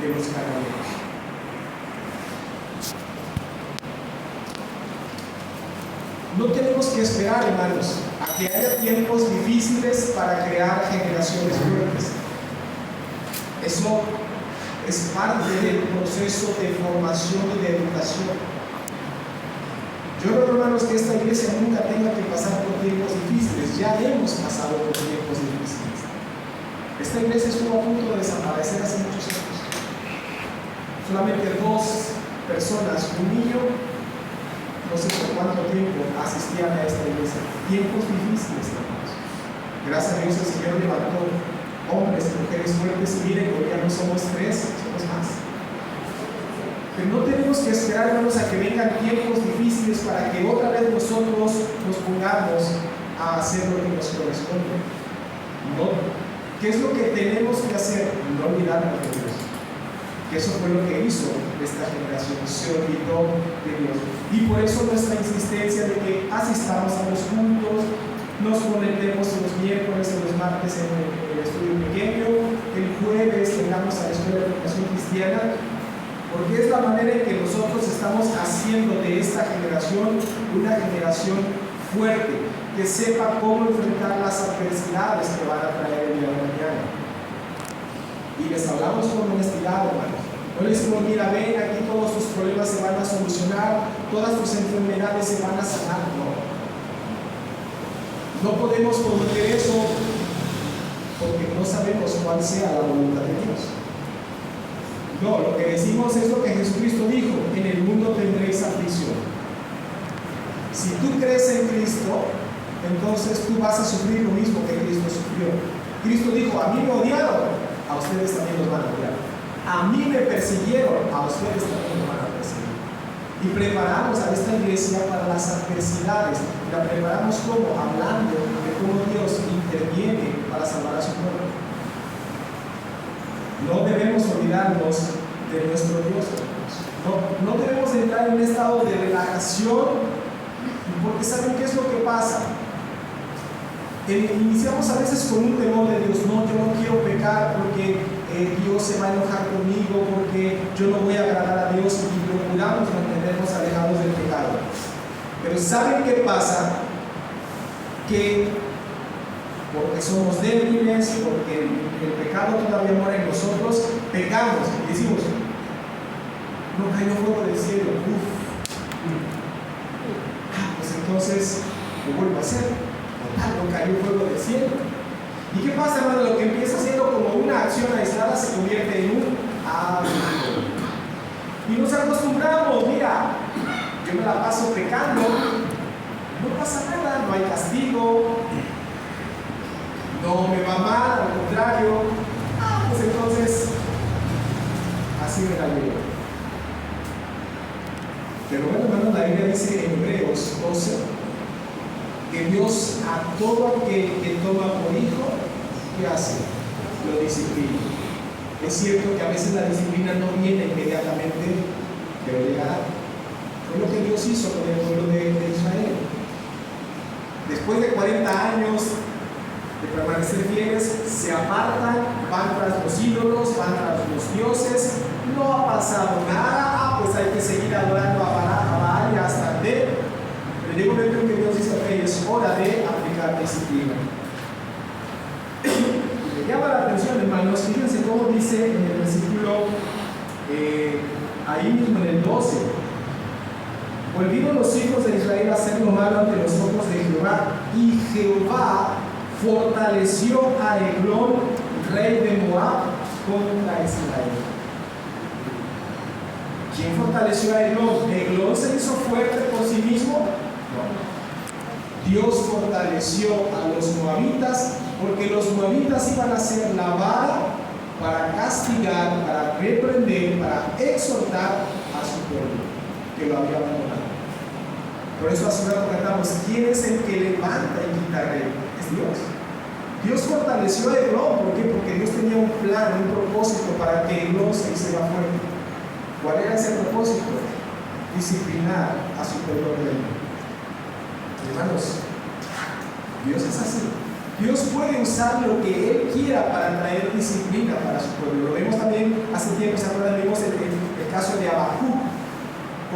de los cananeos. No tenemos que esperar, hermanos, a que haya tiempos difíciles para crear generaciones fuertes. Eso es parte del proceso de formación y de educación. Yo no, hermanos, que esta iglesia nunca tenga que pasar por tiempos difíciles. Ya hemos pasado por tiempos difíciles. Esta iglesia estuvo a punto de desaparecer hace muchos años. Solamente 2 personas, un niño, no sé por cuánto tiempo, asistían a esta iglesia. Tiempos difíciles, hermanos. Gracias a Dios el Señor levantó hombres y mujeres fuertes, y miren, hoy ya no somos 3, somos más. Pero no tenemos que esperar, hermanos, a que vengan tiempos difíciles para que otra vez nosotros nos pongamos a hacer lo que nos corresponde. No. ¿Qué es lo que tenemos que hacer? No olvidarnos de Dios. Que eso fue lo que hizo esta generación, se olvidó de Dios. Y por eso nuestra insistencia de que asistamos a los cultos, nos conectemos los miércoles o los martes en el estudio pequeño, el jueves tengamos a la escuela de educación cristiana, porque es la manera en que nosotros estamos haciendo de esta generación una generación fuerte, que sepa cómo enfrentar las adversidades que van a traer el día de mañana. Y les hablamos con honestidad, hermanos. No les decimos, mira, ven, aquí todos tus problemas se van a solucionar, todas tus enfermedades se van a sanar. No podemos prometer eso porque no sabemos cuál sea la voluntad de Dios. No, lo que decimos es lo que Jesucristo dijo: en el mundo tendréis aflicción. Si tú crees en Cristo, entonces tú vas a sufrir lo mismo que Cristo sufrió. Cristo dijo: a mí me odiaron, a ustedes también los van a odiar. A mí me persiguieron, a ustedes también los van a perseguir. Y preparamos a esta iglesia para las adversidades. La preparamos como hablando de cómo Dios interviene para salvar a su pueblo. No debemos olvidarnos de nuestro Dios. No debemos entrar en un estado de relajación, porque ¿saben qué es lo que pasa? Iniciamos a veces con un temor de Dios. No, yo no quiero pecar porque Dios se va a enojar conmigo, porque yo no voy a agradar a Dios, y procuramos mantenernos alejados del pecado. Pero ¿saben qué pasa? Que porque somos débiles, porque el pecado todavía mora en nosotros, pecamos y decimos: no cayó fuego del cielo. Pues entonces lo vuelvo a hacer. No cayó fuego del cielo. ¿Y qué pasa, hermano? Lo que empieza siendo como una acción aislada se convierte en un hábito. Y nos acostumbramos. Mira, yo me la paso pecando, no pasa nada, no hay castigo, no me va mal, al contrario. Pues entonces así me la llevo. Pero bueno, hermano, la Biblia dice en Hebreos 12 que Dios a todo aquel que toma por hijo, ¿qué hace? Lo disciplina. Es cierto que a veces la disciplina no viene inmediatamente, pero llegará. Fue lo que Dios hizo con el pueblo de Israel. Después de 40 años de permanecer fieles, se apartan, van tras los ídolos, van tras los dioses. No ha pasado nada. Pues hay que seguir adorando a Baal y a Astarte. Pero llega un momento en que Dios dice: ok, es hora de aplicar disciplina. Me llama la atención, hermanos, fíjense cómo dice en el versículo, ahí mismo en el 12: volvieron los hijos de Israel a hacer lo malo ante los ojos de Jehová, y Jehová fortaleció a Eglón, rey de Moab, contra Israel. ¿Quién fortaleció a Eglón? ¿Eglón se hizo fuerte por sí mismo? No. Dios fortaleció a los moabitas, porque los moabitas iban a ser la vara para castigar, para reprender, para exhortar a su pueblo que lo había abandonado. Por eso hace un rato cantamos: ¿quién es el que levanta y quita rey? Es Dios. Dios fortaleció a Eglón. ¿Por qué? Porque Dios tenía un plan, un propósito para que Eglón se hiciera fuerte. ¿Cuál era ese propósito? Disciplinar a su pueblo rebelde. Hermanos, Dios es así. Dios puede usar lo que Él quiera para traer disciplina para su pueblo. Lo vemos también hace tiempos atrás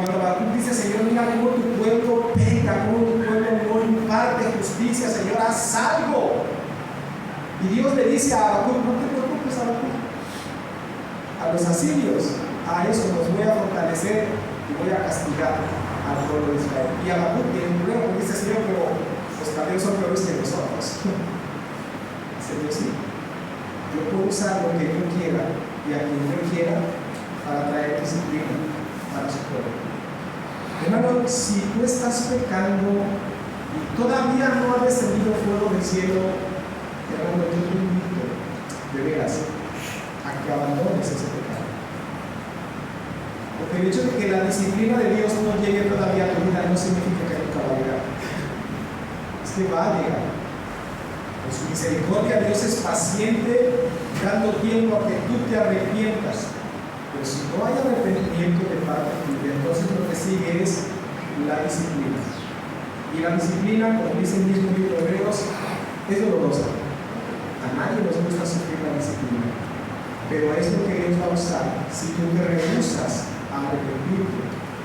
Cuando Habacuc dice, Señor, mira cómo tu pueblo peca, cómo tu pueblo no imparte justicia, Señor, haz algo. Y Dios le dice a Habacuc, no te preocupes, Habacuc, a los asirios, a eso los voy a fortalecer y voy a castigar al pueblo de Israel. Y Habacuc tiene un problema, dice, Señor, pero los caldeos son peores que nosotros. Señor, sí, yo puedo usar lo que yo quiera y a quien yo quiera para traer disciplina para su pueblo. Hermano, si tú estás pecando y todavía no ha descendido fuego del cielo, hermano, yo te invito de veras a que abandones ese pecado. Porque el hecho de que la disciplina de Dios no llegue todavía a tu vida no significa que nunca va a llegar. Es que va a llegar. Por su misericordia, Dios es paciente, dando tiempo a que tú te arrepientas. Pero si no hay arrepentimiento de parte tuya, entonces lo que sigue es la disciplina. Y la disciplina, como dice el mismo libro de Hebreos, es dolorosa. A nadie nos gusta sufrir la disciplina. Pero es lo que Dios va a usar si tú te rehusas a arrepentirte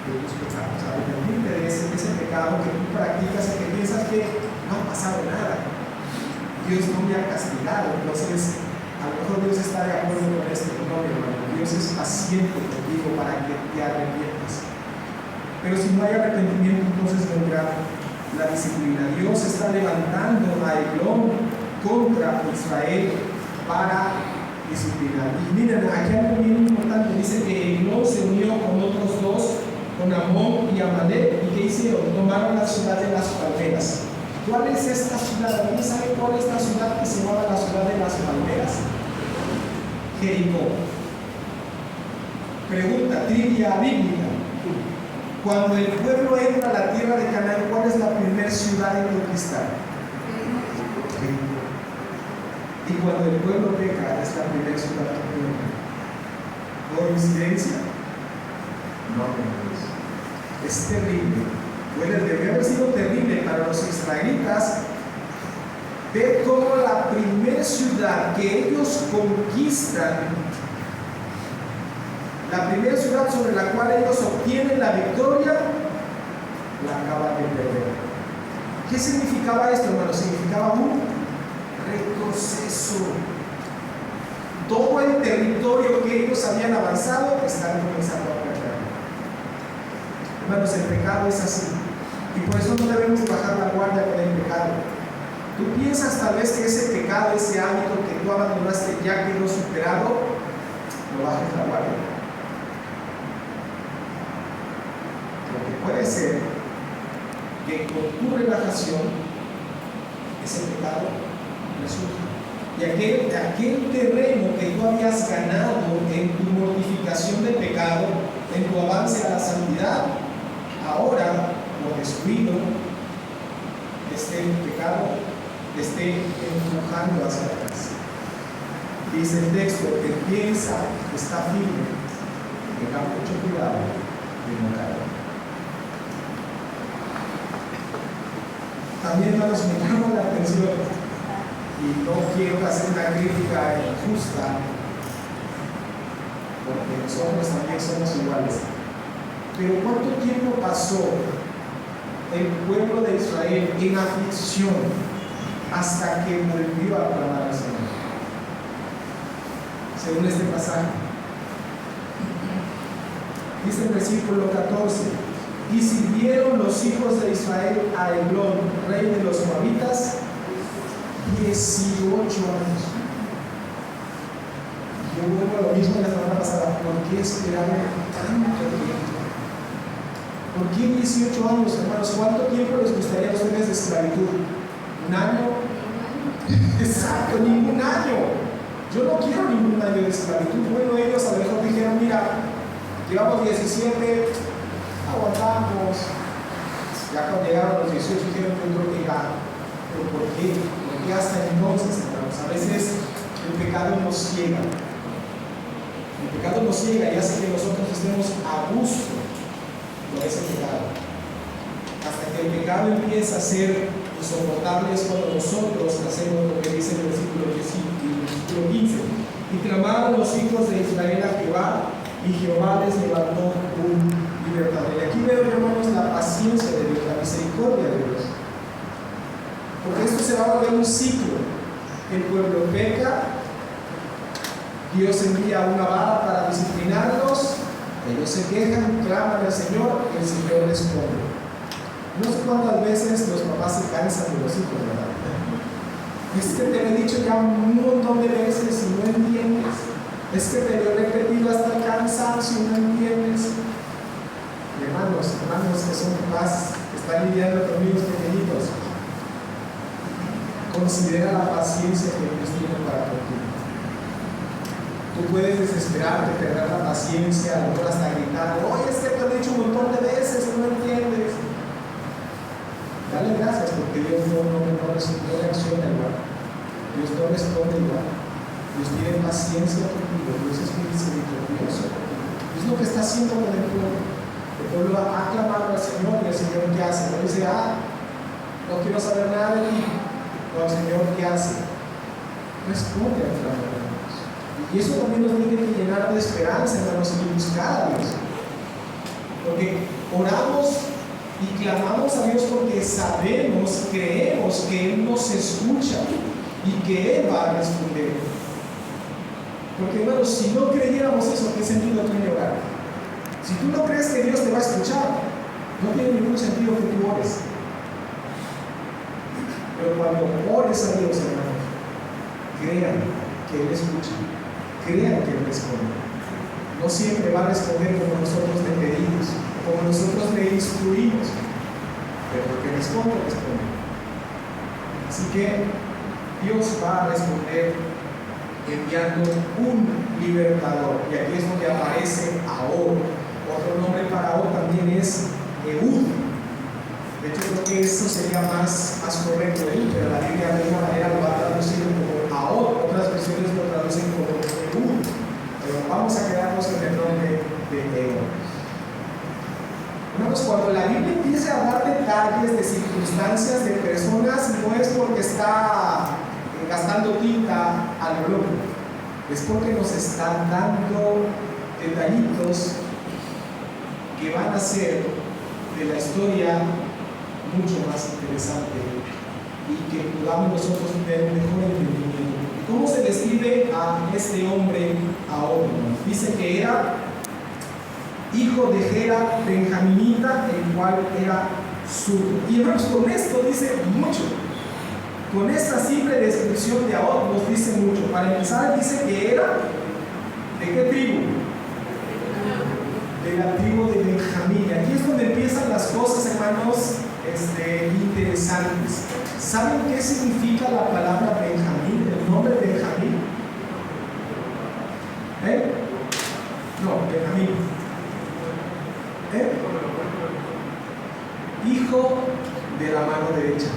de tus pecados, a arrepentirte de ese pecado que tú practicas y que piensas que no ha pasado nada. Dios no me ha castigado, entonces a lo mejor Dios está de acuerdo con esto. No, mi hermano, Dios es paciente contigo para que te arrepientas. Pero si no hay arrepentimiento, entonces vendrá la disciplina. Dios está levantando a Eglón contra Israel para disciplinar. Y miren, aquí algo bien importante, dice que Eglón se unió con otros dos, con Amón y Amalek, y ¿qué hicieron? Tomaron la ciudad de las palmeras. ¿Cuál es esta ciudad? ¿Alguien sabe cuál es la ciudad que se llama la ciudad de las palmeras? Jericó. Pregunta, trivia bíblica. Cuando el pueblo entra a la tierra de Canaán, ¿cuál es la primera ciudad en conquistar? Jericó. Y cuando el pueblo peca, es la primera ciudad que entra. ¿Coincidencia? No, es terrible. Debe haber sido terrible para los israelitas ver cómo la primera ciudad que ellos conquistan, la primera ciudad sobre la cual ellos obtienen la victoria, la acaban de perder. ¿Qué significaba esto, hermano? Significaba un retroceso. Todo el territorio que ellos habían avanzado están comenzando a perder. Hermanos, el pecado es así. Y por eso no debemos bajar la guardia con el pecado. Tú piensas tal vez que ese pecado, ese hábito que tú abandonaste ya quedó superado, no bajes la guardia. Porque puede ser que con tu relajación ese pecado resurja. Y aquel terreno que tú habías ganado en tu mortificación del pecado, en tu avance a la santidad, ahora, por descuido, este pecado te esté empujando hacia atrás. Dice el texto, que piensa que está firme, tenga mucho cuidado de no caer. También, hermanos, me llama la atención, y no quiero hacer una crítica injusta, porque nosotros también somos iguales. Pero ¿cuánto tiempo pasó el pueblo de Israel en aflicción hasta que volvió a clamar al Señor? Según este pasaje, dice el versículo 14: y sirvieron los hijos de Israel a Eglón, rey de los moabitas, 18 años. Yo vuelvo a lo mismo de la semana pasada. ¿Por qué esperaron tanto tiempo? ¿Por qué 18 años, hermanos? ¿Cuánto tiempo les gustaría a ustedes de esclavitud? ¿Un año? Exacto, ningún año. Yo no quiero ningún año de esclavitud. Bueno, ellos a lo mejor dijeron, mira, llevamos 17, aguantamos. Ya cuando llegaron los 18 dijeron, yo creo que ya. ¿Pero por qué? Porque hasta entonces, hermanos, a veces el pecado nos ciega. El pecado nos ciega y hace que nosotros estemos a gusto con ese pecado. Hasta que el pecado empieza a ser insoportable es cuando nosotros hacemos lo que dice el versículo 15. Y clamaron los hijos de Israel a Jehová, y Jehová les levantó un libertador. Y aquí veo, hermanos, la paciencia de Dios, la misericordia de Dios. Porque esto se va a volver un ciclo. El pueblo peca, Dios envía una vara para disciplinarlos, ellos se quejan, claman al Señor, y el Señor responde. No sé cuántas veces los papás se cansan de los hijos, ¿verdad? Es que te lo he dicho ya un montón de veces y no entiendes. Es que te lo he repetido hasta el cansancio y no entiendes. Hermanos que son papás, que están lidiando con niños pequeñitos, considera la paciencia que Dios tiene para contigo. Tú puedes desesperarte, perder la paciencia, a lo mejor hasta gritar, oye, es que te lo he dicho un montón de veces y no entiendes. Dale gracias porque Dios no reacciona igual. Dios no responde igual. Dios tiene paciencia contigo. Dios es misericordioso contigo. Es lo que está haciendo con el pueblo. El pueblo ha clamado al Señor y el Señor ¿qué hace? No dice, no quiero saber nada de ti. No, el Señor ¿qué hace? Responde al clamor de Dios. Y eso también nos tiene que llenar de esperanza, hermanos, y buscar a Dios. Porque oramos y clamamos a Dios porque sabemos, creemos que Él nos escucha y que Él va a responder. Porque, hermanos, si no creyéramos eso, ¿qué sentido tiene orar? Si tú no crees que Dios te va a escuchar, no tiene ningún sentido que tú ores. Pero cuando ores a Dios, hermanos, crean que Él escucha, crean que Él responde. No siempre va a responder como nosotros le pedimos, como nosotros le instruimos, pero lo que responde, responde. Así que Dios va a responder enviando un libertador. Y aquí es donde aparece Ahor. Otro nombre para Ahor también es Ehud. De hecho, creo que eso sería más correcto, pero la Biblia de alguna manera lo va a traducir como Ahor. Otras versiones lo traducen como Ehud. Pero vamos a quedarnos en el nombre de Ehud. Hermanos, cuando la Biblia empieza a dar detalles de circunstancias de personas, no es porque está gastando tinta a lo loco, es porque nos están dando detallitos que van a hacer de la historia mucho más interesante y que podamos nosotros tener un mejor entendimiento. ¿Cómo se describe a este hombre Ahor? Dice que era hijo de Gera benjaminita, el cual era zurdo. Y hermanos, con esto dice mucho. Con esta simple descripción de Ahor nos dice mucho. Para empezar, dice que era ¿de qué tribu? De la tribu de Benjamín. Aquí es donde empiezan las cosas, hermanos, interesantes. ¿Saben qué significa la palabra Benjamín? El nombre Benjamín. No, Benjamín. Hijo de la mano derecha.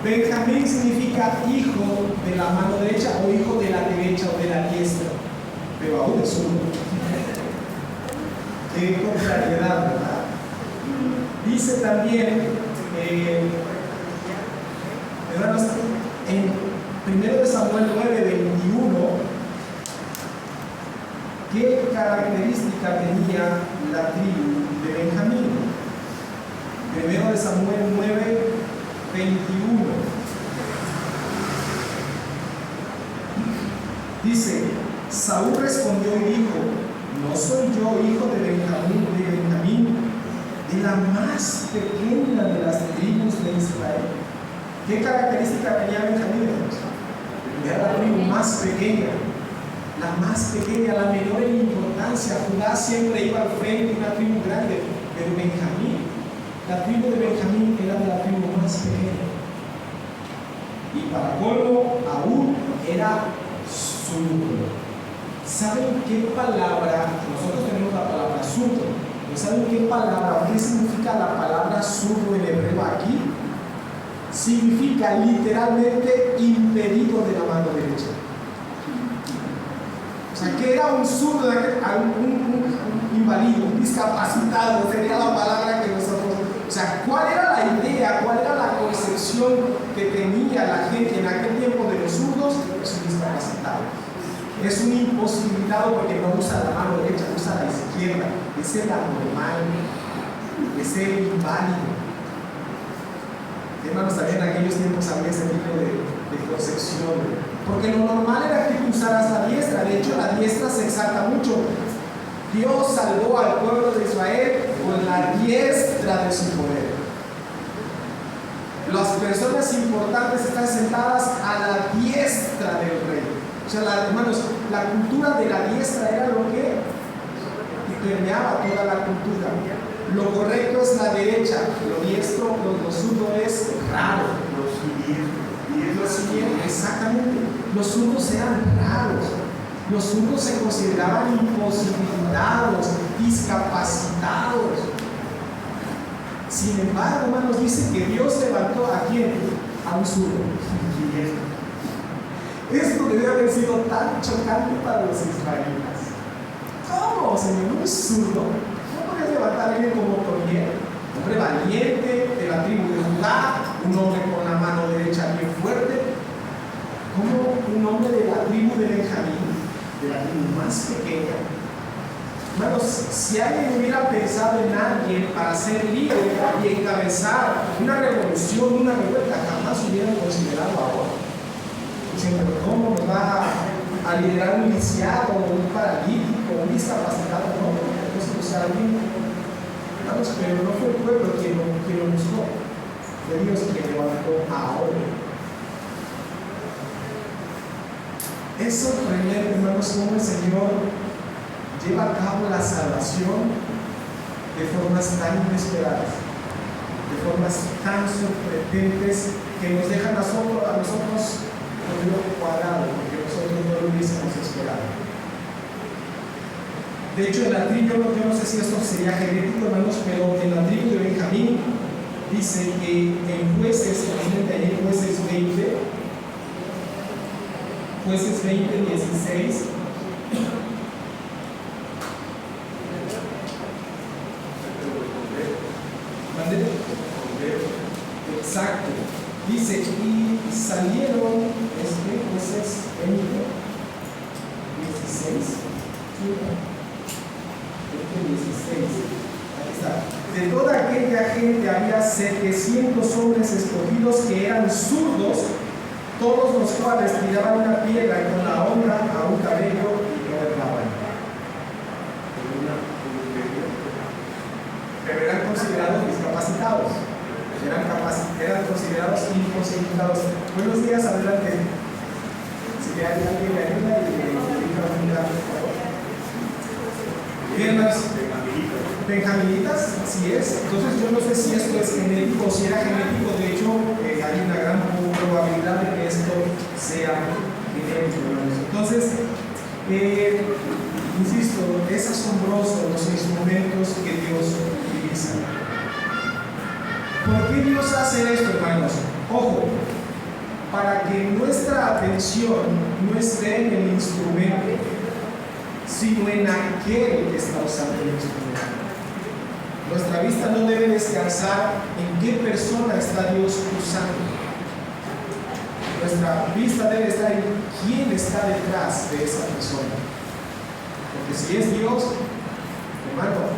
Benjamín significa hijo de la mano derecha o hijo de la derecha o de la diestra, pero aún es uno. Qué contrariedad, ¿verdad? Dice también, hermanos, en 1 Samuel 9:21, ¿qué característica tenía la tribu de Benjamín? 1 Samuel 9:21 dice: Saúl respondió y dijo: ¿no soy yo hijo de Benjamín, de la más pequeña de las tribus de Israel? ¿Qué característica tenía Benjamín? Era la tribu más pequeña, la menor en importancia. Judá siempre iba al frente, una tribu grande, pero Benjamín, la tribu de Benjamín era de la tribu más pequeña. Y para colmo, aún era zurdo. ¿Saben qué palabra? Nosotros tenemos la palabra zurdo. ¿Saben qué palabra? ¿Qué significa la palabra zurdo en hebreo aquí? Significa literalmente impedido de la mano derecha. O sea, que era un zurdo, un inválido, un discapacitado, sería la palabra que nosotros. O sea, ¿cuál era la idea, cuál era la concepción que tenía la gente en aquel tiempo de los zurdos? Es un discapacitado. es un imposibilitado porque no usa la mano derecha, usa la izquierda. Es el anormal, es el inválido. Hermanos, también en aquellos tiempos había ese tipo de concepción, porque lo normal era que tú usaras la diestra. De hecho, la diestra se exalta mucho. Dios salvó al pueblo de Israel con la diestra de su poder. Las personas importantes están sentadas a la diestra del rey. O sea, hermanos, la cultura de la diestra era lo que permeaba toda la cultura. Lo correcto es la derecha, lo diestro, lo zurdo es raro. Los siguientes, exactamente. Los zurdos eran raros. Los zurdos se consideraban imposibilitados, discapacitados. Sin embargo, hermanos, dice que Dios levantó ¿a quién? A un zurdo. Esto debe haber sido tan chocante para los israelitas. ¿Cómo, Señor? ¿Un zurdo? ¿No podías levantar a alguien como Toniel? Un hombre valiente de la tribu de Judá, un hombre con la mano derecha bien fuerte. ¿Cómo un hombre de la tribu de Benjamín, de la tribu más pequeña? Hermanos, si alguien hubiera pensado en alguien para ser líder y encabezar una revolución, una revuelta, jamás hubieran considerado ahora. Dicen, pero ¿cómo nos va a liderar un lisiado, un paralítico, un discapacitado? No, entonces usar alguien. Hermanos, pero no fue el pueblo quien lo buscó, fue Dios quien levantó ahora. Es sorprendente, hermanos, cómo el Señor lleva a cabo la salvación de formas tan inesperadas, de formas tan sorprendentes que nos dejan a nosotros con el ojo cuadrado, porque nosotros no lo hubiésemos esperado. De hecho, en la tribu, yo no sé si esto sería genético, hermanos, pero en la tribu de Benjamín dice que en Jueces, posiblemente ahí en Jueces 20, 16, exacto, dice, y salieron, Jueces 20, 16, 16, aquí está. De toda aquella gente había 700 hombres escogidos que eran zurdos, todos los cuales tiraban una piedra y con la honra a un cabello y no erraban. Pero eran considerados discapacitados, eran considerados imposibilitados. Buenos días, adelante. Si alguien me ayuda y me indica un lugar, por favor. Bien, hermanos. Benjaminitas, así es. Entonces yo no sé si esto es genético o si era genético. De hecho, hay una gran probabilidad de que esto sea genético, hermanos. Entonces, insisto, es asombroso los instrumentos que Dios utiliza. ¿Por qué Dios hace esto, hermanos? Ojo, para que nuestra atención no esté en el instrumento, sino en aquel que está usando el instrumento. Nuestra vista no debe descansar en qué persona está Dios usando. Nuestra vista debe estar en quién está detrás de esa persona. Porque si es Dios, hermano,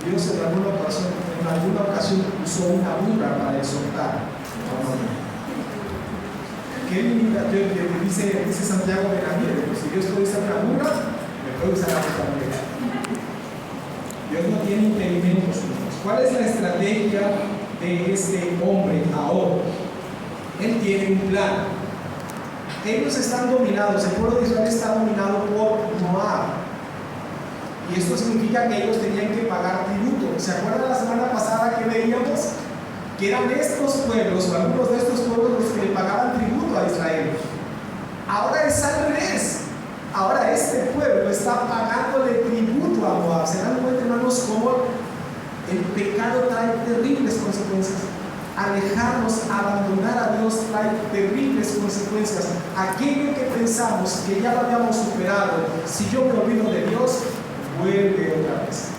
Dios en alguna ocasión usó una burra para exhortar a un hombre. ¿Qué limita? Dice Santiago de la Miel, si Dios puede usar una burra, me puede usar a mí también. Dios no tiene impedimentos. ¿Cuál es la estrategia de este hombre ahora? Él tiene un plan. Ellos están dominados, el pueblo de Israel está dominado por Moab. Y esto significa que ellos tenían que pagar tributo. ¿Se acuerdan la semana pasada que veíamos? Que eran estos pueblos, o algunos de estos pueblos, los que le pagaban tributo a Israel. Ahora es al revés. Ahora este pueblo está pagándole tributo a Moab. ¿Se dan cuenta, hermanos, cómo el pecado trae terribles consecuencias? Alejarnos, abandonar a Dios trae terribles consecuencias. Aquello que pensamos que ya lo habíamos superado, si yo me olvido de Dios, vuelve otra vez.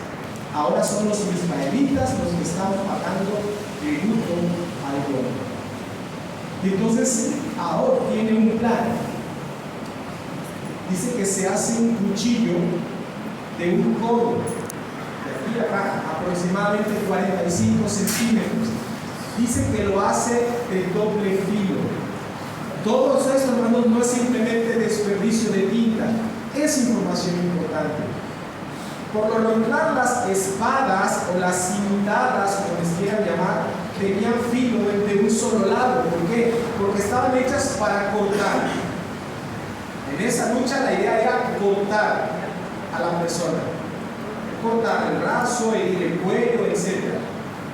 Ahora son los israelitas los que están pagando tributo al pueblo. Entonces, ahora tiene un plan. dice que se hace un cuchillo de un codo, de aquí a acá, aproximadamente 45 centímetros. Dice que lo hace de doble filo. Todo esto, hermanos, no es simplemente desperdicio de tinta, es información importante. Por lo regular, las espadas o las cimitarras, como les quieran llamar, tenían filo de un solo lado. ¿Por qué? Porque estaban hechas para cortar. En esa lucha la idea era cortar a la persona, cortar el brazo, herir el cuello, etc.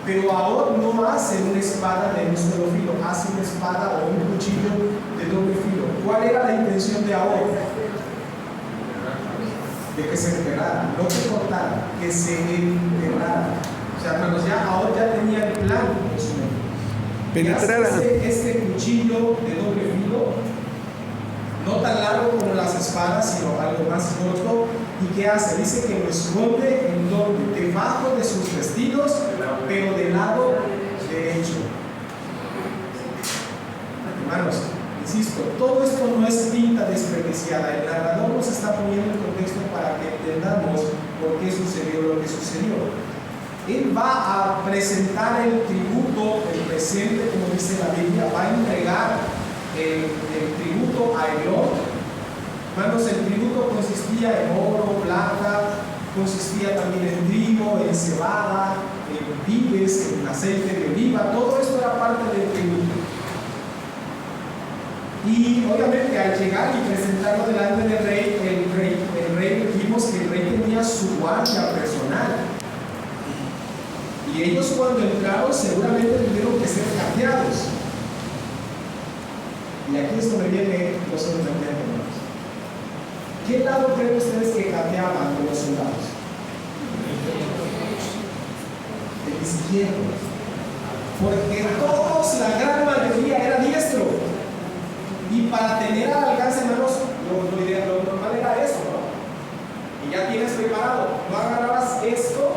Pero ahora no hacen una espada de un solo filo, hacen una espada o un cuchillo de doble filo. ¿Cuál era la intención de ahora? De que se enterrara, no que cortara, que se enterrara. O sea, hermanos, ahora ya tenía el plan en su mente. Penetrar este cuchillo de doble filo, no tan largo como las espadas, sino algo más corto. ¿Y qué hace? Dice que lo esconde en donde, debajo de sus vestidos, pero del lado derecho. Hermanos, insisto, todo esto no es tinta desperdiciada. El narrador nos está poniendo el contexto para que entendamos por qué sucedió lo que sucedió. Él va a presentar el tributo, el presente, como dice la Biblia, va a entregar el tributo a Elón. Hermanos, el tributo consistía en oro, plata, consistía también en trigo, en cebada, en vides, en aceite de oliva. Todo esto era parte del tributo. Y obviamente al llegar y presentarlo delante del rey, el rey vimos que el rey tenía su guardia personal. Y ellos cuando entraron seguramente tuvieron que ser cateados. Y aquí es donde viene los sorprendentes. ¿Qué lado creen ustedes que cateaban con los soldados? El izquierdo. Porque todos, la gran mayoría, era diestro. Y para tener al alcance, hermanos, lo normal era eso, ¿no? Y ya tienes preparado. No agarrabas esto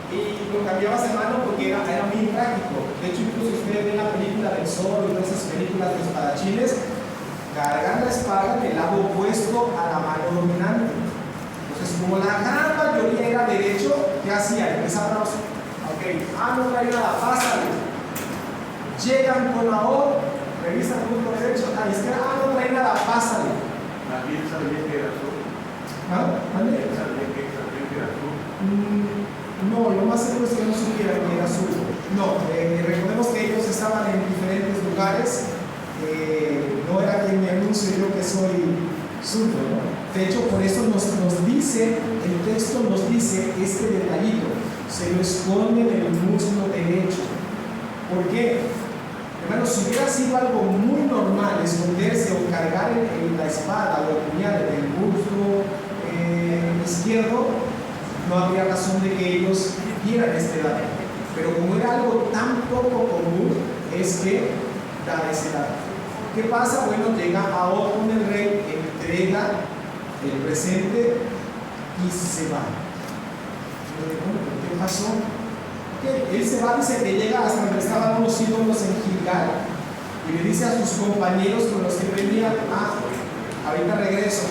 y lo cambiabas en mano porque era muy práctico. De hecho, incluso ustedes ven la película del Zorro y todas esas películas de espadachines, cargan la espada del lado opuesto a la mano dominante. Entonces, como la gran mayoría era derecho, ¿qué hacían? Empezaban a no trae nada, pásale. Llegan con la O, revisan el punto derecho, a la izquierda, no trae nada, pásale. También sabía que era azul. ¿Ah? ¿Mande? Sabía que era azul. No, lo más seguro es que no supieran que era zurdo. No, recordemos que ellos estaban en diferentes lugares. No era quien me anuncie yo que soy zurdo, ¿no? De hecho, por eso nos dice, el texto nos dice este detallito: se lo esconde en el muslo derecho. ¿Por qué? Hermanos, si hubiera sido algo muy normal esconderse o cargar la espada o el puñal en el muslo izquierdo, no habría razón de que ellos vieran este dato. Pero como era algo tan poco común, es que da ese dato. ¿Qué pasa? Bueno, llega ahora con el rey, entrega el presente y se va. ¿Qué pasó? Él se va, dice que llega hasta donde estaban unos ídolos en Gilgal y le dice a sus compañeros con los que venía: ahorita regreso.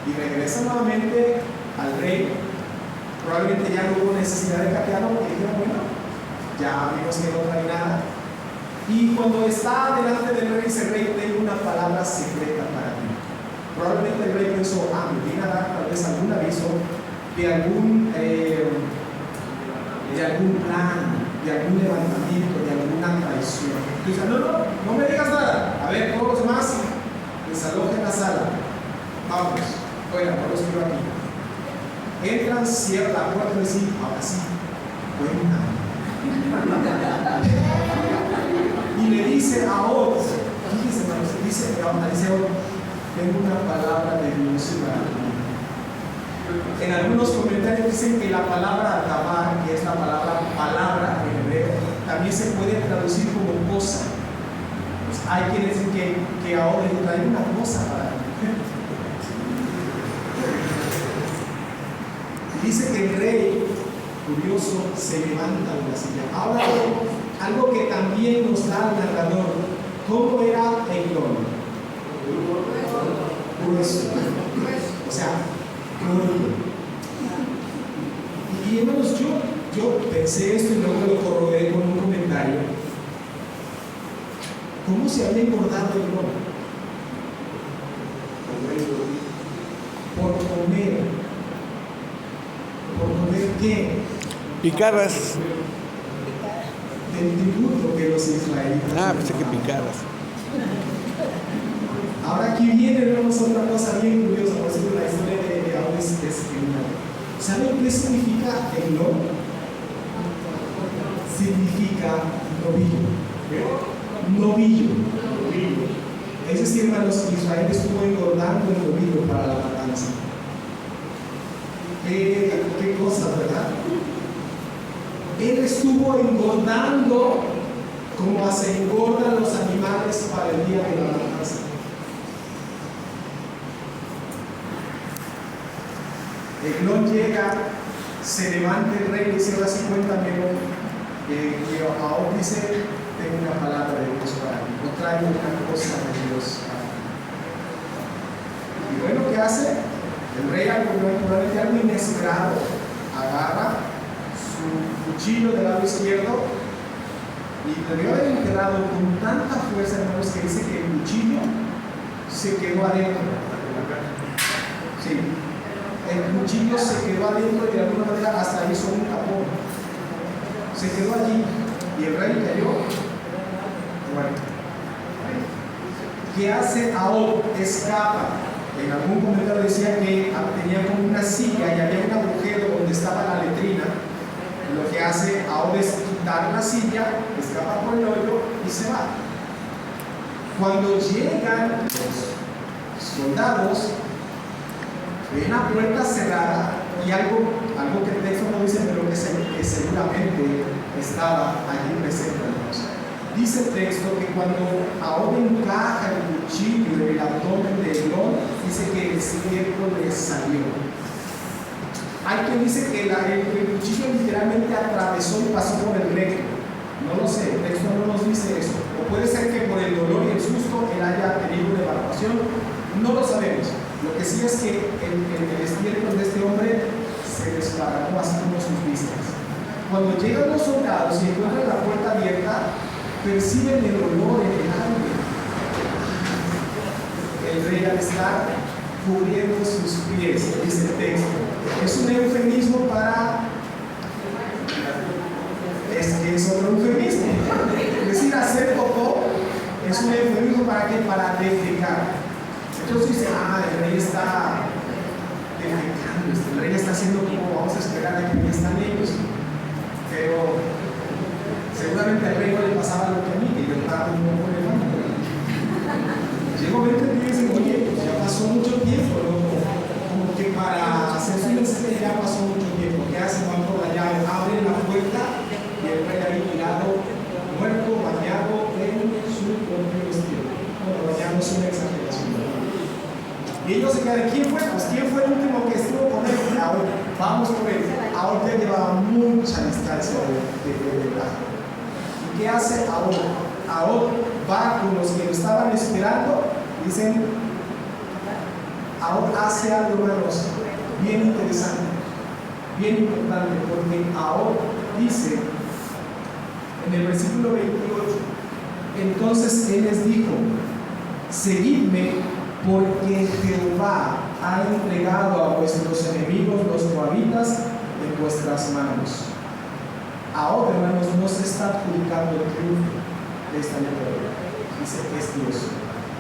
Y regresa nuevamente al rey. Probablemente ya no hubo necesidad de catearlo porque dijeron: bueno, ya vimos que no trae nada. Y cuando está delante del rey, dice: rey, tengo una palabra secreta para ti. Probablemente el rey pensó: me viene a dar tal vez algún aviso de algún plan, de algún levantamiento, de alguna traición. Y dice: no me digas nada. A ver, todos los demás desalojen la sala. Vamos, fuera, no los quiero aquí. Entran, cierran la puerta y dicen: ahora sí, cuéntame. Y le dice a Od, fíjense, hermanos, dice a Od: tengo una palabra de Dios para ti. En algunos comentarios dicen que la palabra dabar, que es la palabra en hebreo, también se puede traducir como cosa. Pues hay quienes dicen que ahora le trae una cosa para ti. Dice que el rey, curioso, se levanta de la silla. Ahora, algo que también nos da el narrador: ¿cómo era Eglón? grueso. O sea, gordo. Y hermanos, yo pensé esto y luego lo corroboré con un comentario. ¿Cómo se había engordado el hombre? Por comer. ¿Por comer qué? Picadas. Del tributo que los israelitas. Pensé que picadas. Ahora aquí viene, hermanos, otra cosa bien curiosa. Por ejemplo, la historia de Audes es genial. ¿Saben qué significa eglón? Significa novillo. Novillo. Es decir, hermanos, Israel estuvo engordando el novillo para la matanza. Qué cosa, ¿verdad? Él estuvo engordando como se engordan los animales para el día de la matanza. Eglón llega, se levanta el rey y dice: ahora sí, cuéntamelo. Y ahora dice: tengo una palabra de Dios para ti, o traigo una cosa de Dios para ti. Y bueno, ¿qué hace? El rey, probablemente algo inesperado, agarra su cuchillo del lado izquierdo y debió haber enterrado con tanta fuerza, hermanos, que dice que el cuchillo se quedó adentro. Sí. El cuchillo se quedó adentro y de alguna manera hasta hizo un tapón. Se quedó allí y el rey cayó. Bueno, ¿qué hace Ahod? Escapa. En algún comentario decía que tenía como una silla y había un agujero donde estaba la letrina. Lo que hace Ahod es quitar la silla, escapa por el hoyo y se va. Cuando llegan los soldados, ven la puerta cerrada y algo que el texto no dice, pero que seguramente estaba allí presente. Dice el texto que cuando Ahod encaja el cuchillo en el abdomen de Eglón, dice que el estiércol le salió. Hay quien dice que el cuchillo literalmente atravesó y pasó por el recto. No lo sé, el texto no nos dice eso. O puede ser que por el dolor y el susto él haya tenido una evacuación. No lo sabemos. Lo que sí es que el estiércol de este hombre se desparramó así como sus vistas. Cuando llegan los soldados y encuentran la puerta abierta, perciben el olor en el aire. El rey al estar cubriendo sus pies, dice el texto, es un eufemismo para... es otro eufemismo. Es decir, hacer popó es un eufemismo para qué? Para defecar. Entonces dice: el rey está defecando, el rey está haciendo como vamos a esperar a que ya están ellos. Pero seguramente al rey no le pasaba lo que a mí, que yo estaba un poco levando. Llegó a ver que dicen: oye, pues ya pasó mucho tiempo, ¿no? Como que para hacer su mensaje ya pasó mucho tiempo. ¿Qué hacen? Van por la llave, abren la puerta y el rey ahí tirado, muerto, bañado en su propio vestido. Bueno, bañado es una exageración, ¿verdad? Y ellos se quedan: ¿quién fue? Pues ¿quién fue el último que estuvo con él? Ahora, vamos por él. Ahora ya llevaba mucha distancia de viaje. ¿Y qué hace ahora? Ahora va con los que lo estaban esperando. Dicen, ahora hace algo, hermanos, bien interesante, bien importante, porque ahora dice en el versículo 28, entonces él les dijo: seguidme, porque Jehová ha entregado a vuestros enemigos los moabitas en vuestras manos. Ahora, hermanos, no se está adjudicando el triunfo de esta victoria. Dice que es Dios,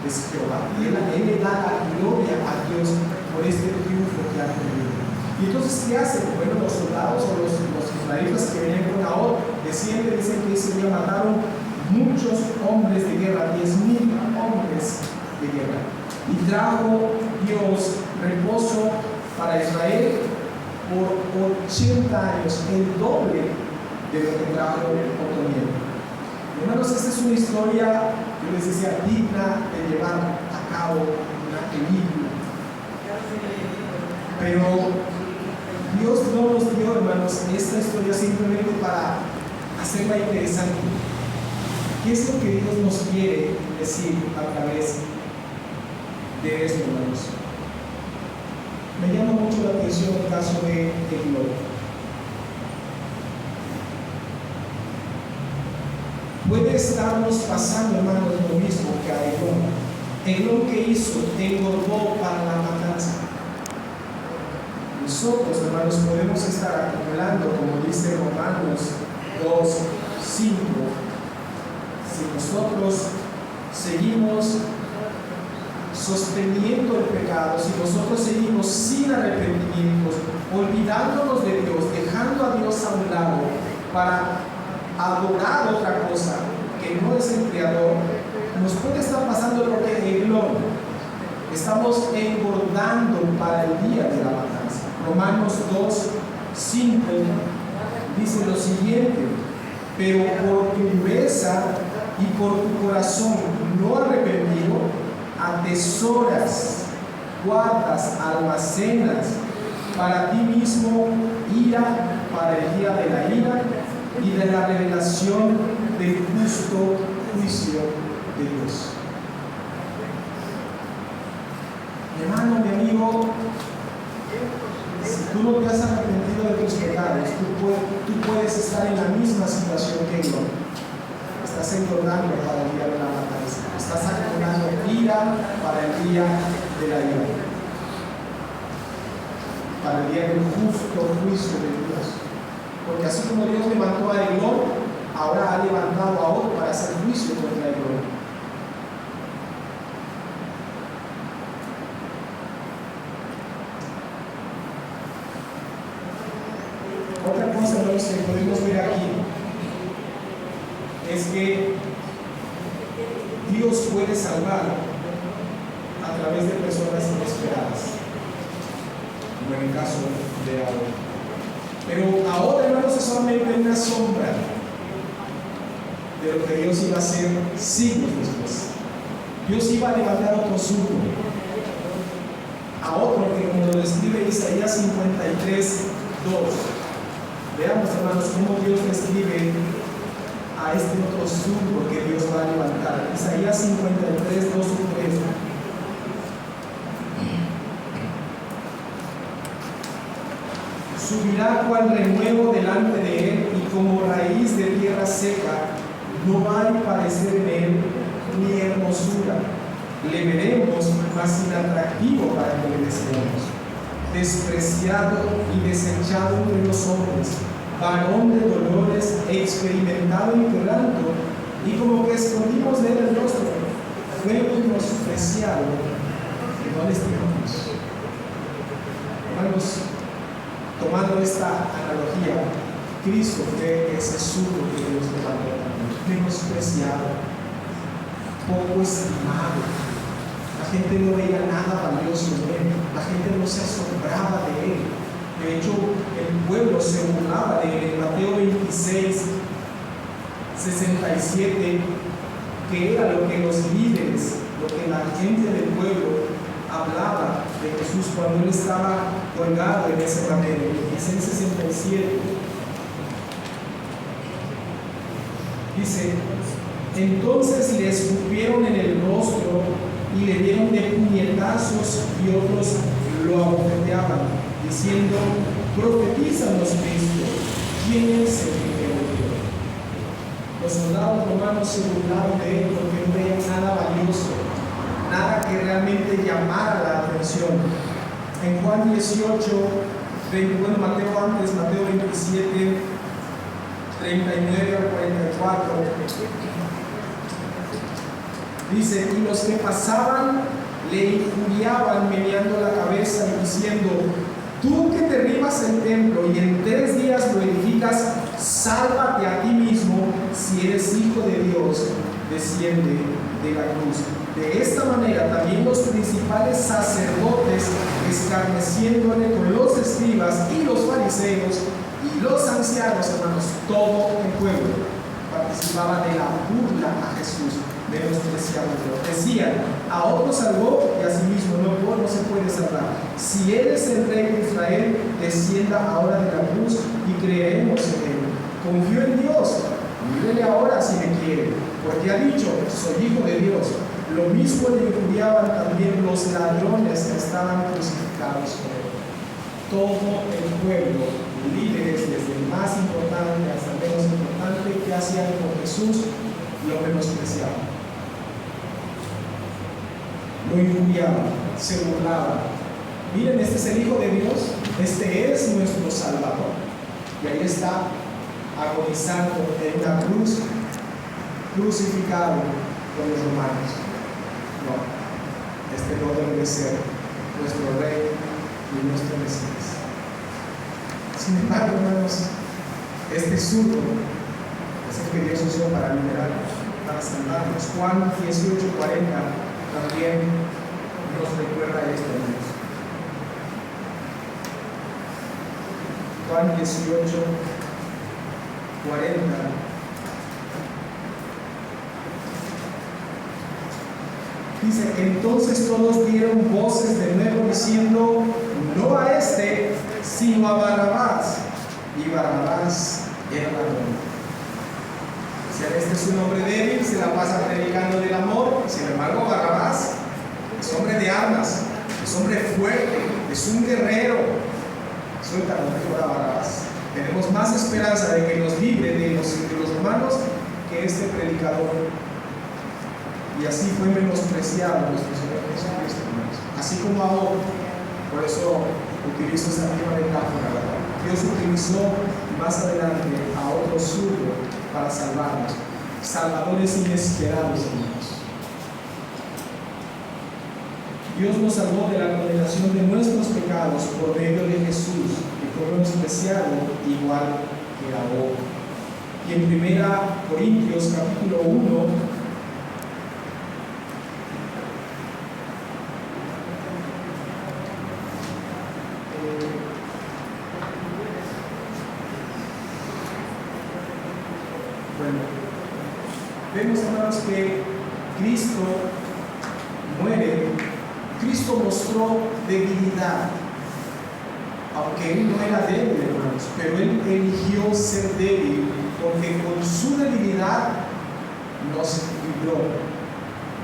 es Jehová. Y él le da la gloria a Dios por este triunfo que ha tenido. Y entonces, ¿qué hacen? Bueno, los soldados o los israelitas que venían con Ahod descienden, dicen que ese día mataron muchos hombres de guerra, 10,000 hombres de guerra. Y trajo Dios reposo para Israel por 80 años, el doble de lo que trajo Otoniel. Hermanos, esta es una historia, yo les decía, digna de llevar a cabo una película. Pero Dios no nos dio, hermanos, esta historia simplemente para hacerla interesante. ¿Qué es lo que Dios nos quiere decir a través de esto, hermanos. Me llama mucho la atención el caso de Eglón. Puede estarnos pasando, hermanos, lo mismo que a Eglón. Eglón, ¿qué hizo? Engordó para la matanza. Nosotros, hermanos, podemos estar acumulando, como dice Romanos 2:5. Si nosotros seguimos sosteniendo el pecado, si nosotros seguimos sin arrepentimiento, olvidándonos de Dios, dejando a Dios a un lado para adorar otra cosa que no es el Creador, nos puede estar pasando lo que Eglón. Estamos engordando para el día de la matanza. Romanos 2:5 dice lo siguiente: pero por tu dureza y por tu corazón no arrepentido, atesoras, guardas, almacenas para ti mismo ira para el día de la ira y de la revelación del justo juicio de Dios. Mi hermano, mi amigo, si tú no te has arrepentido de tus pecados, tú puedes estar en la misma situación que yo. Estás engordando para el día de la matanza. Estás acumulando ira para el día de la ira, para el día del justo juicio de Dios. Porque así como Dios levantó a Eglón, ahora ha levantado a otro para hacer juicio contra Eglón. Otra cosa, hermanos, que podemos ver aquí es que Dios puede salvar a través de personas inesperadas, como en el caso de Abraham. Pero ahora, hermanos, es solamente una sombra de lo que Dios iba a hacer siglos después. Dios iba a levantar a otro surco, a otro que, como lo describe Isaías 53:2. Veamos, hermanos, cómo Dios describe a este otro surco que Dios va a levantar. Isaías 53:2-3. Subirá cual renuevo delante de él, y como raíz de tierra seca, no hay parecer en él ni hermosura. Le veremos, mas inatractivo para que le deseemos. Despreciado y desechado entre los hombres, varón de dolores, experimentado en quebranto, y como que escondimos de él el rostro, fue menospreciado y no le estimamos. Hermanos, tomando esta analogía, Cristo fue ese surco que Dios levantó también, menospreciado, poco estimado. La gente no veía nada valioso en él, la gente no se asombraba de él. De hecho, el pueblo se burlaba de él. En Mateo 26:67, que era lo que los líderes, lo que la gente del pueblo hablaba de Jesús cuando él estaba colgado en ese madero. 26:67 dice: entonces le escupieron en el rostro y le dieron de puñetazos, y otros lo abofeteaban, diciendo: profetízanos, Cristo, ¿quién es el que te odió? Los soldados romanos se burlaron de él porque no veían nada valioso, nada que realmente llamara la atención. En Juan 18, Mateo 27, 39 al 44, dice: y los que pasaban le injuriaban meneando la cabeza y diciendo: tú que derribas el templo y en 3 días lo edificas, sálvate a ti mismo. Si eres hijo de Dios, desciende de la cruz. De esta manera también los principales sacerdotes, escarneciéndole con los escribas y los fariseos y los ancianos, hermanos, todo el pueblo participaba de la burla a Jesús, menospreciándolo. Decían: a otro salvó y a sí mismo no se puede salvar. Si él es el rey de Israel, descienda ahora de la cruz y creeremos en él. Confío en Dios, mírele ahora si me quiere, porque ha dicho: soy hijo de Dios. Lo mismo le injuriaban también los ladrones que estaban crucificados con él. Todo el pueblo, líderes desde el más importante hasta el menos importante, que hacían con Jesús, lo menospreciaban, lo injuriaban, se burlaban. Miren, este es el Hijo de Dios, este es nuestro Salvador. Y ahí está, agonizando en una cruz, crucificado por los romanos. No, este no debe de ser nuestro Rey y nuestro Mesías. Sin embargo, hermanos, este surdo es el que Dios usó para liberarnos, para salvarnos. Juan 18:40 también nos recuerda esto, hermanos. Juan 18:40. Dice, entonces todos dieron voces de nuevo diciendo, no a este, sino a Barrabás. Y Barrabás era ladrón. O sea, este es un hombre débil, se la pasa predicando del amor. Sin embargo, Barrabás es hombre de armas, es hombre fuerte, es un guerrero. Suéltalo mejor a Barrabás. Tenemos más esperanza de que nos libre de los romanos que este predicador. Y así fue menospreciado nuestro Señor Jesucristo, hermanos. Así como ahora, por eso utilizo esta misma metáfora, ¿verdad? Dios utilizó más adelante a otro surdo para salvarnos, salvadores inesperados, hermanos. Dios nos salvó de la condenación de nuestros pecados por medio de Jesús, que fue menospreciado igual que ahora. Y en 1 Corintios capítulo 1, vemos, hermanos, que Cristo muere. Cristo mostró debilidad, aunque Él no era débil, hermanos, pero Él eligió ser débil, porque con su debilidad nos libró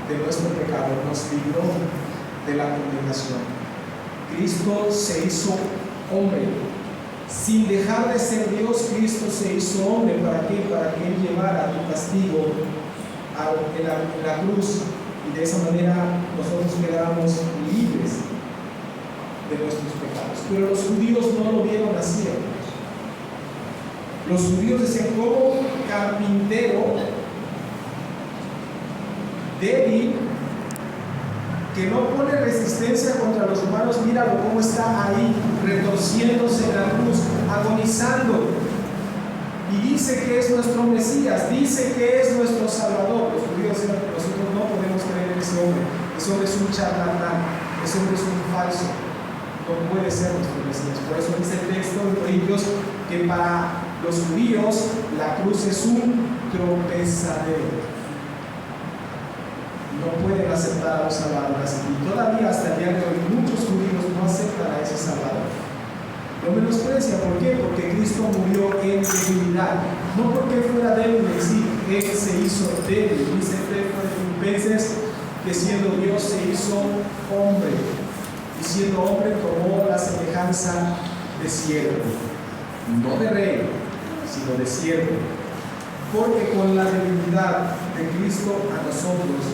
de nuestro pecado, nos libró de la condenación. Cristo se hizo hombre. Sin dejar de ser Dios, Cristo se hizo hombre. ¿Para qué? Para que Él llevara tu castigo en la cruz, y de esa manera nosotros quedamos libres de nuestros pecados. Pero los judíos no lo vieron así, hermanos. Los judíos decían, como carpintero débil, que no pone resistencia contra los humanos, míralo cómo está ahí, retorciéndose en la cruz, agonizando. Y dice que es nuestro Mesías, dice que es nuestro Salvador. Los judíos dicen, nosotros no podemos creer en ese hombre. Ese hombre es un charlatán, ese hombre es un falso. No puede ser nuestro Mesías. Por eso dice el texto de Corintios que para los judíos la cruz es un tropezadero. No pueden aceptar a los salvadores. Y todavía hasta el día de hoy muchos judíos no aceptan a ese Salvador. Lo menosprecia, ¿por qué? Porque Cristo murió en debilidad, no porque fuera débil en sí, Él se hizo débil. Dice Filipenses que siendo Dios se hizo hombre, y siendo hombre tomó la semejanza de siervo, no de rey, sino de siervo, porque con la debilidad de Cristo a nosotros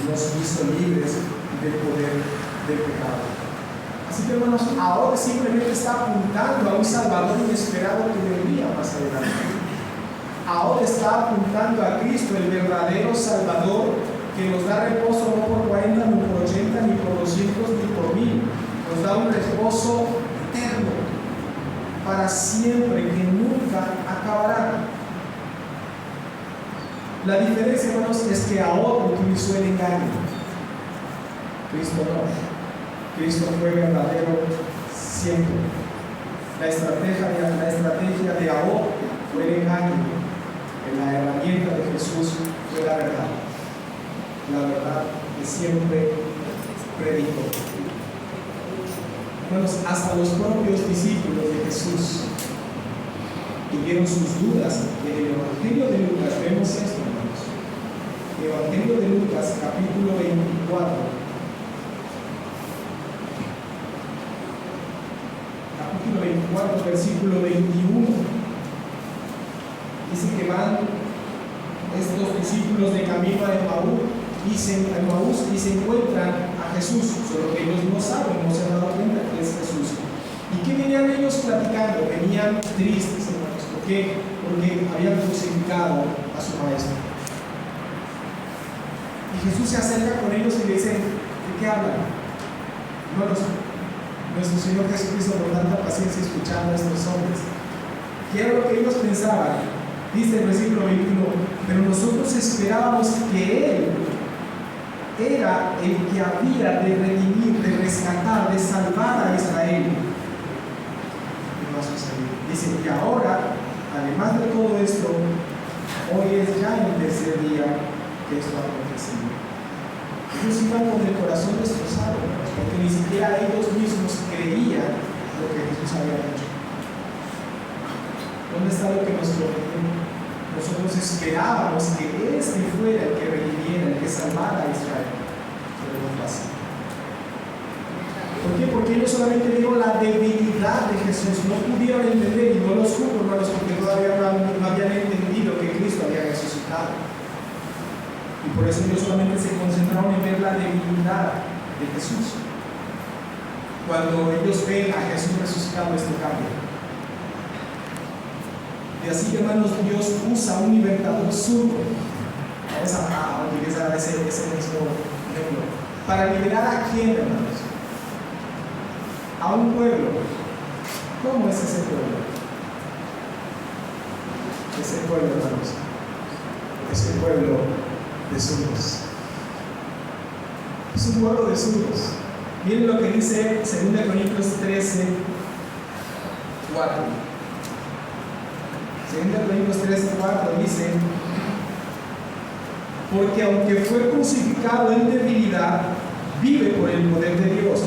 nos hizo libres del poder del pecado. Así que, hermanos, ahora simplemente está apuntando a un Salvador inesperado que vendría más adelante. Ahora está apuntando a Cristo, el verdadero Salvador, que nos da reposo no por 40, ni por 80, ni por 200, ni por 1000. Nos da un reposo eterno, para siempre, que nunca acabará. La diferencia, hermanos, es que ahora utilizó el engaño. Cristo no. Cristo fue verdadero siempre. La estrategia de ahora fue el engaño. La herramienta de Jesús fue la verdad. La verdad que siempre predicó. Hermanos, hasta los propios discípulos de Jesús tuvieron sus dudas. En el Evangelio de Lucas vemos esto, hermanos. Evangelio de Lucas, capítulo 24. Capítulo 24, versículo 21. Dice que van estos discípulos de camino a Emaús y se encuentran a Jesús, solo que ellos no saben, no se han dado cuenta que es Jesús. ¿Y qué venían ellos platicando? Venían tristes, hermanos. ¿Por qué? Porque habían crucificado a su maestro. Y Jesús se acerca con ellos y le dice: ¿de qué hablan? Hermanos, nuestro Señor Jesucristo con tanta paciencia escuchando a estos hombres. ¿Qué era lo que ellos pensaban? Dice el versículo 21: pero nosotros esperábamos que Él era el que había de redimir, de rescatar, de salvar a Israel. Y no ha sucedido. Dice: y ahora, además de todo esto, hoy es ya el tercer día que esto ha acontecido. Ellos iban con el corazón destrozado, porque ni siquiera ellos mismos creían lo que Jesús había hecho. ¿Dónde está lo que nosotros esperábamos que este fuera el que redimiera, el que salvara a Israel? Pero no pasa. ¿Por qué? Porque ellos solamente vieron la debilidad de Jesús, no pudieron entender, y no los juzgo, hermanos, porque todavía no habían entendido que Cristo había resucitado. Y por eso ellos solamente se concentraron en ver la debilidad de Jesús. Cuando ellos ven a Jesús resucitado, esto cambia. Y así, hermanos, Dios usa un libertador zurdo. Vamos a utilizar ese mismo ejemplo. ¿Para liberar a quién, hermanos? A un pueblo. ¿Cómo es ese pueblo? Ese pueblo, hermanos, es un pueblo de zurdos. Es un pueblo de zurdos. Miren lo que dice 2 Corintios 13, 4. 2 Corintios 13, 4 dice: porque aunque fue crucificado en debilidad, vive por el poder de Dios,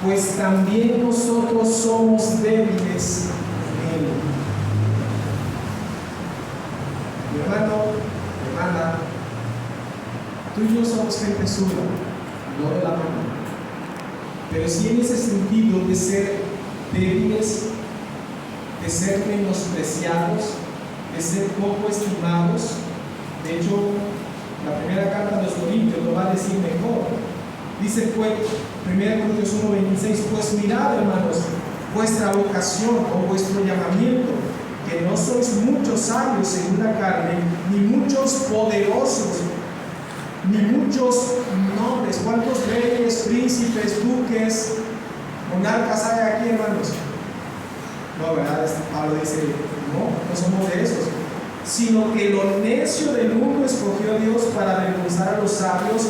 pues también nosotros somos débiles en Él. Mi hermano, mi hermana, tú y yo somos gente zurda, no de la mano, pero sí en ese sentido de ser débiles, de ser menospreciados, de ser poco estimados. De hecho, la primera carta de los Corintios lo va a decir mejor. Dice, pues, 1 Corintios 1:26: pues mirad, hermanos, vuestra vocación o vuestro llamamiento, que no sois muchos sabios según la carne, ni muchos poderosos, ni muchos nobles. ¿Cuántos reyes, príncipes, duques, monarcas hay aquí, hermanos? No, ¿verdad? Pablo dice: no somos de esos, sino que lo necio del mundo escogió Dios para avergonzar a los sabios,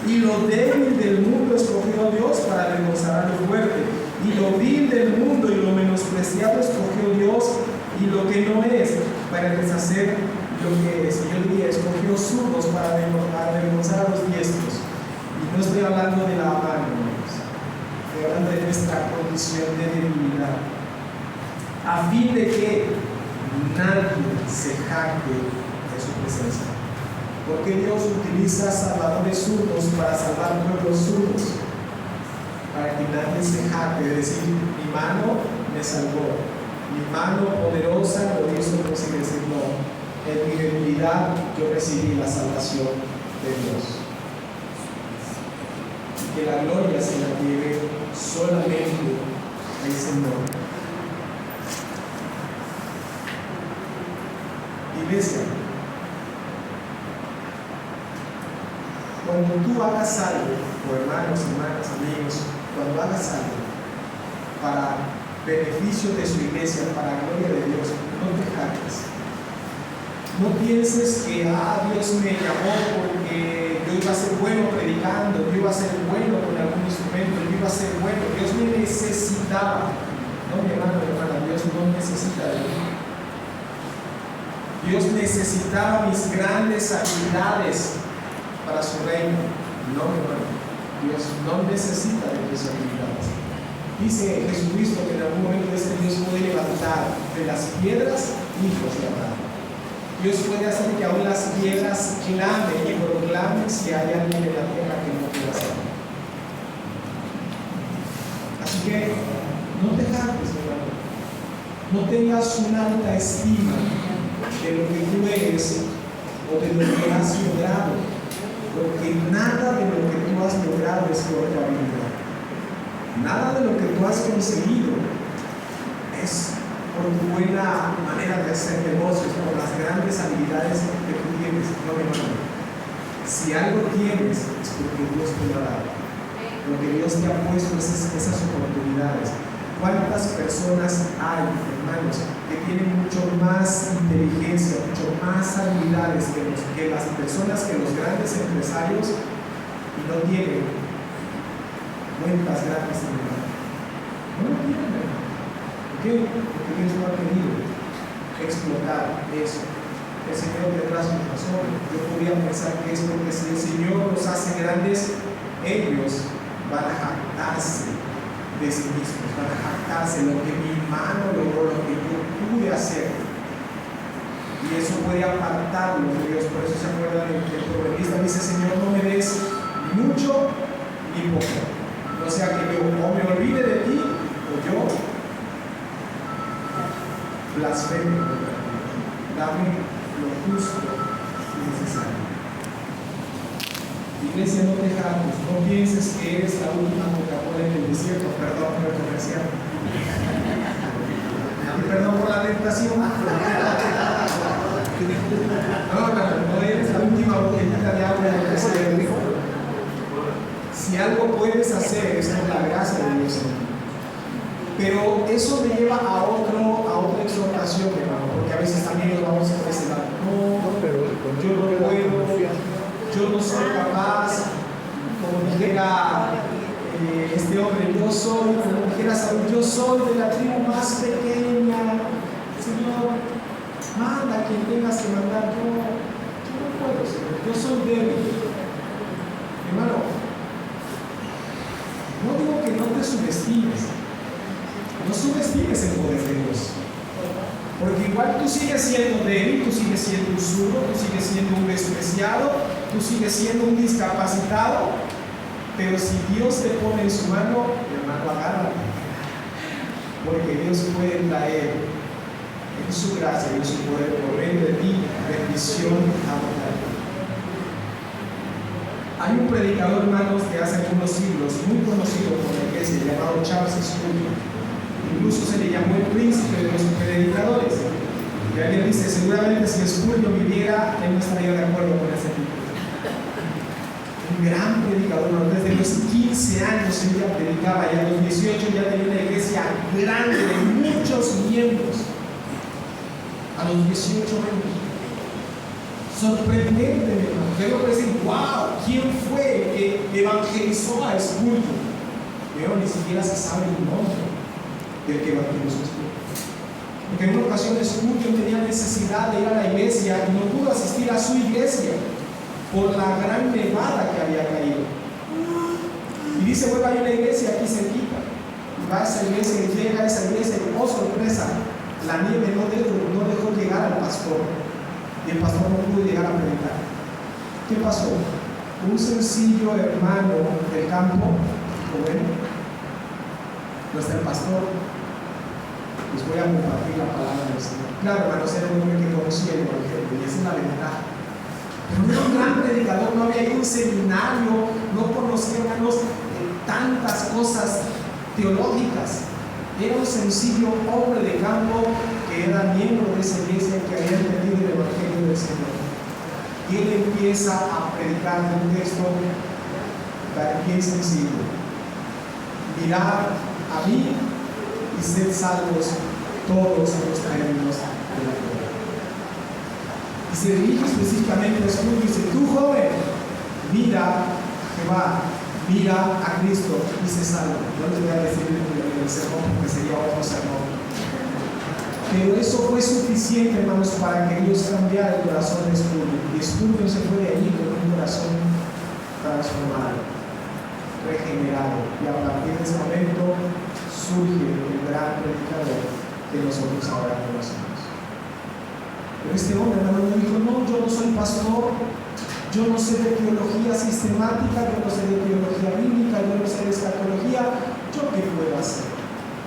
y lo débil del mundo escogió Dios para avergonzar a lo fuerte, y lo vil del mundo y lo menospreciado escogió Dios, y lo que no es, para deshacer lo que es. Y yo diría, escogió zurdos para avergonzar a los diestros. Y no estoy hablando de la mano, estoy hablando de nuestra condición de debilidad, a fin de que nadie se jacte de su presencia. Porque Dios utiliza salvadores zurdos para salvar pueblos zurdos, para que nadie se jacte de decir: mi mano me salvó, mi mano poderosa lo hizo posible. Decir: no, en mi debilidad yo recibí la salvación de Dios. Y que la gloria se la lleve solamente el Señor. Iglesia, cuando tú hagas algo, o hermanos, hermanas, amigos, cuando hagas algo para beneficio de su iglesia, para gloria de Dios, no te jactes. No pienses que Dios me llamó porque yo iba a ser bueno predicando, yo iba a ser bueno con algún instrumento, yo iba a ser bueno. Dios me necesitaba. No, mi hermano, mi hermana, Dios no necesita de mí. Dios necesitaba mis grandes habilidades para su reino. No, mi hermano, Dios no necesita de tus habilidades. Dice Jesucristo que en algún momento Dios puede levantar de las piedras hijos de Abraham. Dios puede hacer que aún las piedras clamen y proclamen clamen si hay alguien en la tierra que no quiera hacerlo. Así que no te jactes, hermano. No tengas una alta estima de lo que tú eres o de lo que has logrado, porque nada de lo que tú has logrado es por tu habilidad. Nada de lo que tú has conseguido es por tu buena manera de hacer negocios, por las grandes habilidades que tú tienes. No, mi hermano. Si algo tienes es porque Dios te lo ha dado. Lo que Dios te ha puesto es esas oportunidades. ¿Cuántas personas hay, hermanos, que tienen mucho más inteligencia, mucho más habilidades que las personas, que los grandes empresarios, y no tienen cuentas grandes en el banco? No lo tienen, hermano. ¿Por qué? Porque Dios no ha querido explotar eso. El Señor tendrá su razón. Yo podría pensar que es porque si el Señor los hace grandes, ellos van a jactarse de sí mismos, van a jactarse lo que mi mano logró, lo que yo pude hacer, y eso puede apartarlos de Dios. Por eso se acuerdan que el proverbista dice: Señor, no me des ni mucho ni poco, no sea que yo o me olvide de ti o yo blasfeme contra ti. Dame lo justo y necesario. Iglesia, no te jactes, no pienses que eres la última Coca-Cola en el desierto. Perdón por el comercial. Perdón por la tentación. No eres la última botellita de agua en el desierto. Si algo puedes hacer es por la gracia de Dios. Pero eso me lleva a otra exhortación, hermano, porque a veces también nos vamos a presentar. No, yo no puedo. Yo no soy capaz, como dijera este hombre, yo soy, como dijera Saúl, yo soy de la tribu más pequeña. Señor, manda a quien tengas que mandar. Yo no puedo, Señor, yo soy débil. Hermano, no digo que no te subestimes, no subestimes el poder de Dios. Porque igual tú sigues siendo débil, tú sigues siendo un zurdo, tú sigues siendo un despreciado, tú sigues siendo un discapacitado, pero si Dios te pone en su mano, hermano, agárrate. Porque Dios puede traer en su gracia y en su poder por medio de ti bendición abundante. Hay un predicador, hermanos, de hace algunos siglos, muy conocido por la iglesia, llamado Charles Spurgeon. Incluso se le llamó el príncipe de los predicadores. Y alguien dice: seguramente si Spurgeon viviera, él no estaría de acuerdo con ese título. Un gran predicador, desde los 15 años él ya predicaba, y a los 18 ya tenía una iglesia grande de muchos miembros. A los 18 años. Sorprendente, mi hermano. Luego puede decir: wow, ¿quién fue que evangelizó a Spurgeon? Pero ni siquiera se sabe el nombre del que evangelizó a Spurgeon. Porque en una ocasión Spurgeon tenía necesidad de ir a la iglesia y no pudo asistir a su iglesia por la gran nevada que había caído. Y dice: bueno, hay una iglesia aquí cerquita. Y va a esa iglesia y llega a esa iglesia y, oh sorpresa, la nieve no dejó llegar al pastor. Y el pastor no pudo llegar a predicar. ¿Qué pasó? Un sencillo hermano del campo dijo: bueno, no está el pastor, les voy a compartir la palabra del Señor. Claro, hermanos, era un hombre que conocía el evangelio, y esa es la ventaja. Pero no era un gran predicador, no había ido a un seminario, no conocía, hermanos, tantas cosas teológicas. Era un sencillo hombre de campo que era miembro de esa iglesia, que había entendido el evangelio del Señor. Y él empieza a predicar un texto bien sencillo: mirad a mí y sed salvos todos los términos de la tierra. Y se dirige específicamente a Spurgeon y dice: tú, joven, mira a Jehová, mira a Cristo y se salva. No les voy a decir el sermón porque sería otro sermón. Pero eso fue suficiente, hermanos, para que Dios cambiara el corazón de Spurgeon. Y Spurgeon se fue de allí con un corazón transformado, regenerado. Y a partir de ese momento surge el gran predicador que nosotros ahora conocemos. Pero este hombre, hermano, no dijo: no, yo no soy pastor, Yo no sé de teología sistemática, yo no sé de teología bíblica, yo no sé de escatología. ¿Yo qué puedo hacer?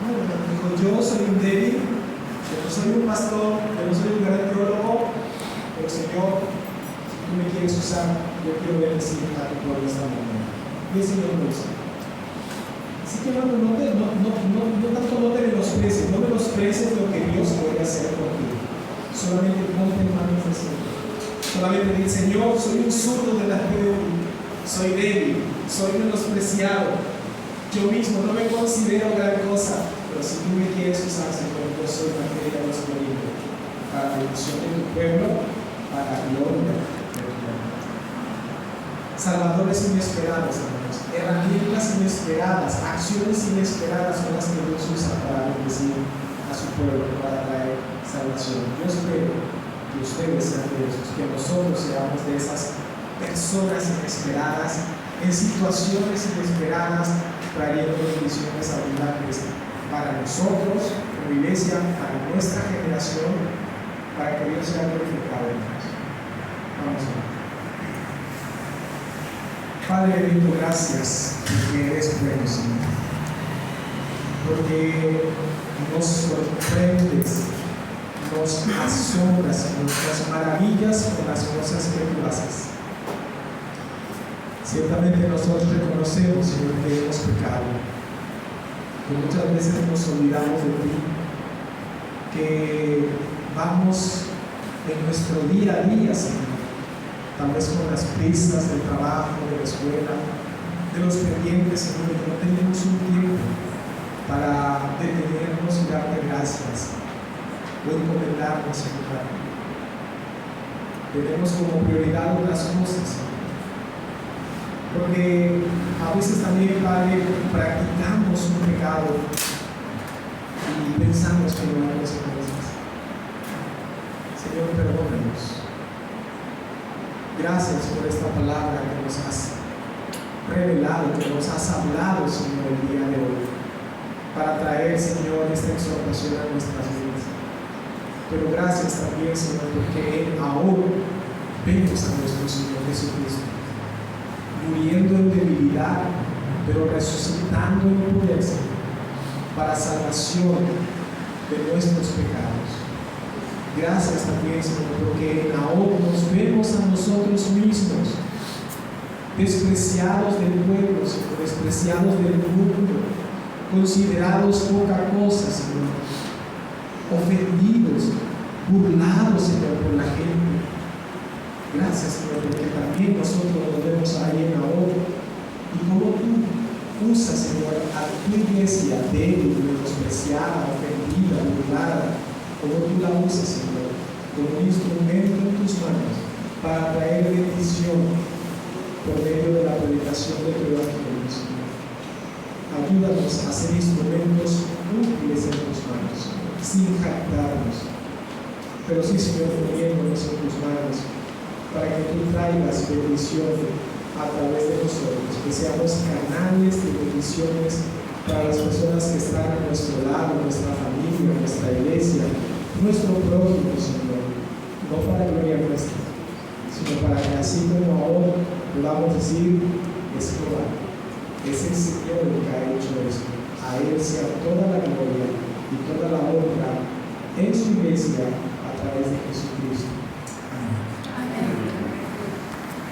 No, dijo, yo soy un débil, yo no soy un pastor, yo no soy un gran teólogo, pero Señor, si tú me quieres usar, yo quiero bendecir a tu pueblo esta mañana. Y el Señor lo hizo. Así que hermano, no tanto no te menosprecies, no menosprecies lo que Dios puede hacer contigo. Solamente ponte en manos del Señor. Solamente dice, Señor, soy un zurdo de la fe, soy débil, soy menospreciado. Yo mismo no me considero gran cosa, pero si tú me quieres usar, Señor, yo soy materia disponible para la bendición de tu pueblo, para la gloria de tu nombre. Salvadores inesperados, hermanos, herramientas inesperadas, acciones inesperadas son las que Dios usa para bendecir a su pueblo, para traer salvación. Yo espero que ustedes sean de esos, que nosotros seamos de esas personas inesperadas, en situaciones inesperadas, trayendo bendiciones abundantes para nosotros, como iglesia, para nuestra generación, para que Dios sea glorificado en nosotros. Vamos a ver. Padre bendito, gracias porque eres bueno, Señor, porque nos sorprendes, nos asombras, Señor, nos maravillas con las cosas que tú haces. Ciertamente nosotros reconocemos, Señor, que hemos pecado, que muchas veces nos olvidamos de ti, que vamos en nuestro día a día, Señor, tal vez con las prisas del trabajo, de la escuela, de los pendientes, Señor, que no tenemos un tiempo para detenernos y darte gracias o encomendarnos, Señor. Tenemos como prioridad otras cosas, Señor. Porque a veces también, Padre, practicamos un pecado y pensamos que no hay consecuencias. Señor, perdónanos. Gracias por esta palabra que nos has revelado, que nos has hablado, Señor, el día de hoy, para traer, Señor, esta exhortación a nuestras vidas. Pero gracias también, Señor, porque ahora vemos a nuestro Señor Jesucristo, muriendo en debilidad, pero resucitando en poder, Señor, para salvación de nuestros pecados. Gracias también, Señor, porque ahora nos vemos a nosotros mismos despreciados del pueblo, Señor, despreciados del mundo, considerados poca cosa, Señor, ofendidos, burlados, Señor, por la gente. Gracias, Señor, porque también nosotros nos vemos ahí en ahora. Y como tú usas, Señor, a tu iglesia débil, menospreciada, ofendida, burlada, como tú la usas, Señor, como un instrumento en tus manos para traer bendición por medio de la predicación de tu evangelio, Señor. Ayúdanos a ser instrumentos útiles en tus manos, Señor, sin jactarnos, pero sí, Señor, poniéndonos en tus manos, para que tú traigas bendición a través de nosotros, que seamos canales de bendiciones para las personas que están a nuestro lado, nuestra familia, nuestra iglesia, nuestro prójimo, Señor, no para gloria nuestra, sino para que así como ahora podamos decir, es Jehová, es el Señor el que ha hecho esto, a Él sea toda la gloria y toda la honra en su iglesia a través de Jesucristo.